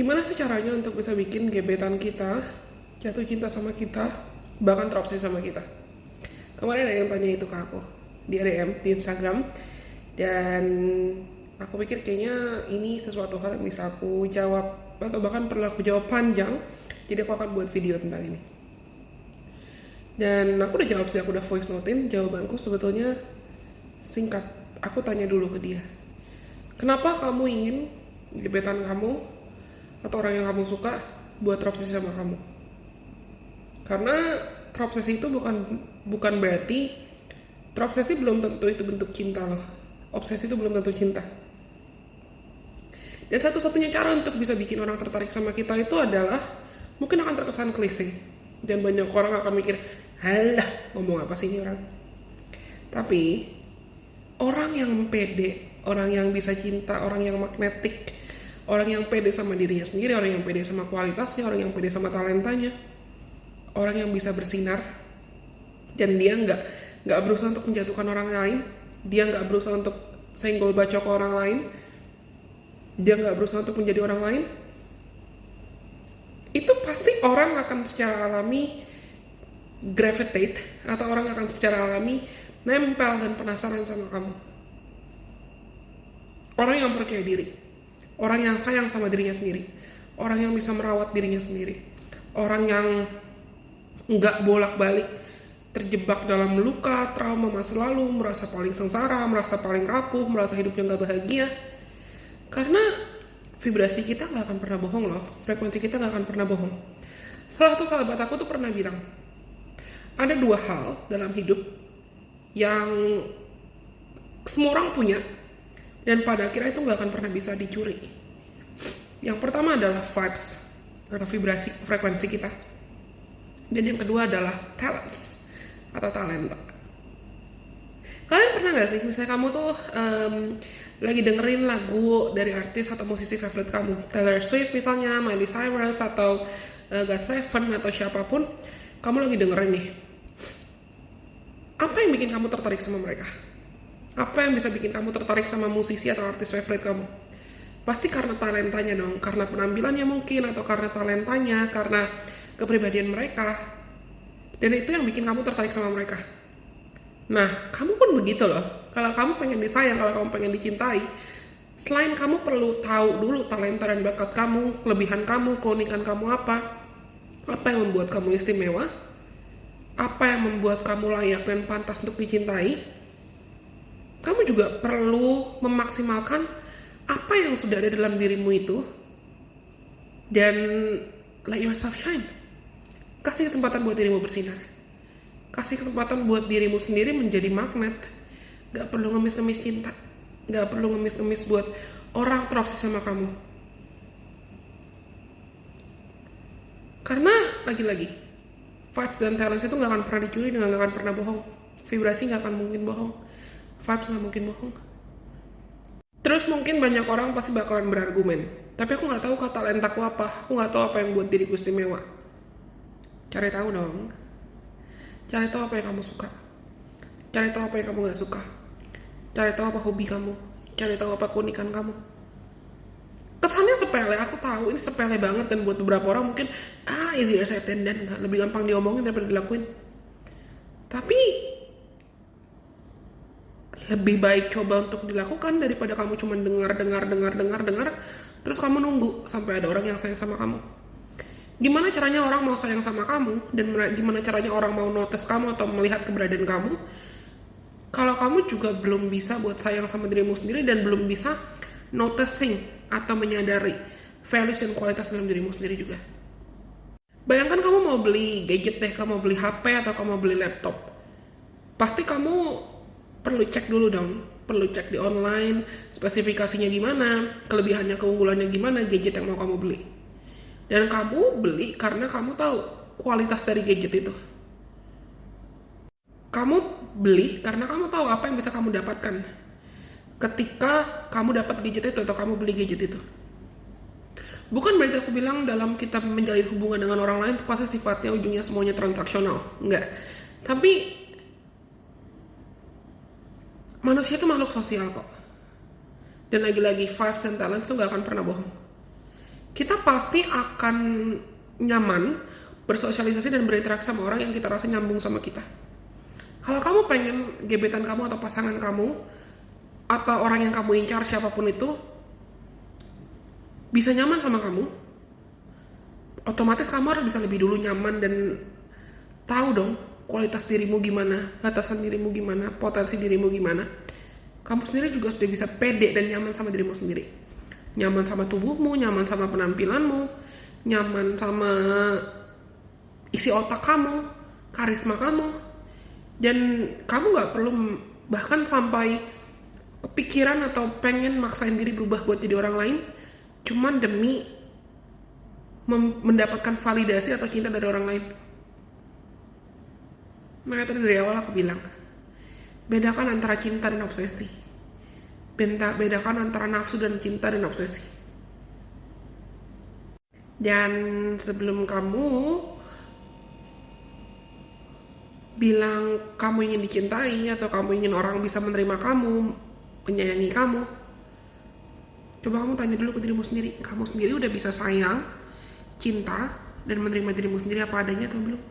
Gimana sih caranya untuk bisa bikin gebetan kita jatuh cinta sama kita, bahkan terobsesi sama kita? Kemarin ada yang tanya itu ke aku di DM di Instagram, dan aku pikir kayaknya ini sesuatu hal yang bisa aku jawab atau bahkan perlu aku jawab panjang. Jadi aku akan buat video tentang ini. Dan aku udah jawab sih, aku udah voice notein jawabanku. Sebetulnya singkat. Aku tanya dulu ke dia, kenapa kamu ingin gebetan kamu atau orang yang kamu suka buat terobsesi sama kamu? Karena terobsesi itu bukan berarti, terobsesi belum tentu itu bentuk cinta loh. Obsesi itu belum tentu cinta. Dan satu-satunya cara untuk bisa bikin orang tertarik sama kita itu adalah, mungkin akan terkesan klise dan banyak orang akan mikir, halah ngomong apa sih ini orang. Tapi orang yang pede, orang yang bisa cinta, orang yang magnetik, orang yang pede sama dirinya sendiri, orang yang pede sama kualitasnya, orang yang pede sama talentanya, orang yang bisa bersinar, dan dia nggak berusaha untuk menjatuhkan orang lain, dia nggak berusaha untuk senggol bacok orang lain, dia nggak berusaha untuk menjadi orang lain, itu pasti orang akan secara alami gravitate, atau orang akan secara alami nempel dan penasaran sama kamu. Orang yang percaya diri, orang yang sayang sama dirinya sendiri, orang yang bisa merawat dirinya sendiri, orang yang nggak bolak-balik terjebak dalam luka, trauma masa lalu, merasa paling sengsara, merasa paling rapuh, merasa hidupnya nggak bahagia. Karena vibrasi kita nggak akan pernah bohong loh, frekuensi kita nggak akan pernah bohong. Salah satu sahabat aku tuh pernah bilang, ada dua hal dalam hidup yang semua orang punya, dan pada akhirnya itu nggak akan pernah bisa dicuri. Yang pertama adalah vibes atau vibrasi frekuensi kita, dan yang kedua adalah talents atau talenta. Kalian pernah nggak sih, misalnya kamu tuh lagi dengerin lagu dari artis atau musisi favorit kamu, Taylor Swift misalnya, Miley Cyrus, atau GOT7 atau siapapun, kamu lagi dengerin nih. Apa yang bikin kamu tertarik sama mereka? Apa yang bisa bikin kamu tertarik sama musisi atau artis favorit kamu? Pasti karena talentanya dong, karena penampilannya mungkin, atau karena talentanya, karena kepribadian mereka. Dan itu yang bikin kamu tertarik sama mereka. Nah, kamu pun begitu loh. Kalau kamu pengen disayang, kalau kamu pengen dicintai, selain kamu perlu tahu dulu talenta dan bakat kamu, kelebihan kamu, keunikan kamu apa yang membuat kamu istimewa, apa yang membuat kamu layak dan pantas untuk dicintai, kamu juga perlu memaksimalkan apa yang sudah ada dalam dirimu itu, dan let yourself shine. Kasih kesempatan buat dirimu bersinar. Kasih kesempatan buat dirimu sendiri menjadi magnet. Gak perlu ngemis-ngemis cinta, gak perlu ngemis-ngemis buat orang terobsesi sama kamu. Karena lagi-lagi, vibes dan talents itu gak akan pernah dicuri dan gak akan pernah bohong. Vibrasi gak akan mungkin bohong, vibes gak mungkin bohong. Terus mungkin banyak orang pasti bakalan berargumen, tapi aku gak tahu kata talentaku apa, aku gak tahu apa yang buat diriku istimewa. Cari tahu dong. Cari tahu apa yang kamu suka, cari tahu apa yang kamu gak suka, cari tahu apa hobi kamu, cari tahu apa keunikan kamu. Kesannya sepele, aku tahu ini sepele banget, dan buat beberapa orang mungkin easier said than done, lebih gampang diomongin daripada dilakuin. Tapi lebih baik coba untuk dilakukan daripada kamu cuma dengar terus kamu nunggu sampai ada orang yang sayang sama kamu. Gimana caranya orang mau sayang sama kamu, dan gimana caranya orang mau notice kamu atau melihat keberadaan kamu, kalau kamu juga belum bisa buat sayang sama dirimu sendiri, dan belum bisa noticing atau menyadari values dan kualitas dalam dirimu sendiri juga. Bayangkan kamu mau beli gadget deh, kamu mau beli HP atau kamu mau beli laptop. Pasti kamu perlu cek dulu dong, perlu cek di online, spesifikasinya gimana, kelebihannya, keunggulannya gimana gadget yang mau kamu beli. Dan kamu beli karena kamu tahu kualitas dari gadget itu. Kamu beli karena kamu tahu apa yang bisa kamu dapatkan ketika kamu dapat gadget itu atau kamu beli gadget itu. Bukan berarti aku bilang dalam kita menjalin hubungan dengan orang lain itu pasti sifatnya ujungnya semuanya transaksional. Enggak. Tapi manusia itu makhluk sosial kok. Dan lagi-lagi vibes dan talent itu gak akan pernah bohong. kita pasti akan nyaman bersosialisasi dan berinteraksi sama orang yang kita rasa nyambung sama kita. Kalau kamu pengen gebetan kamu atau pasangan kamu atau orang yang kamu incar siapapun itu bisa nyaman sama kamu, otomatis kamu harus bisa lebih dulu nyaman dan tahu dong kualitas dirimu gimana, batasan dirimu gimana, potensi dirimu gimana. Kamu sendiri juga sudah bisa pede dan nyaman sama dirimu sendiri. Nyaman sama tubuhmu, nyaman sama penampilanmu, nyaman sama isi otak kamu, karisma kamu. Dan kamu gak perlu bahkan sampai kepikiran atau pengen maksain diri berubah buat jadi orang lain cuman demi mendapatkan validasi atau cinta dari orang lain. Makanya tadi dari awal aku bilang, bedakan antara cinta dan obsesi. Bedakan antara nafsu dan cinta dan obsesi. Dan sebelum kamu bilang kamu ingin dicintai atau kamu ingin orang bisa menerima kamu, menyayangi kamu, coba kamu tanya dulu ke dirimu sendiri. Kamu sendiri udah bisa sayang, cinta, dan menerima dirimu sendiri apa adanya atau belum?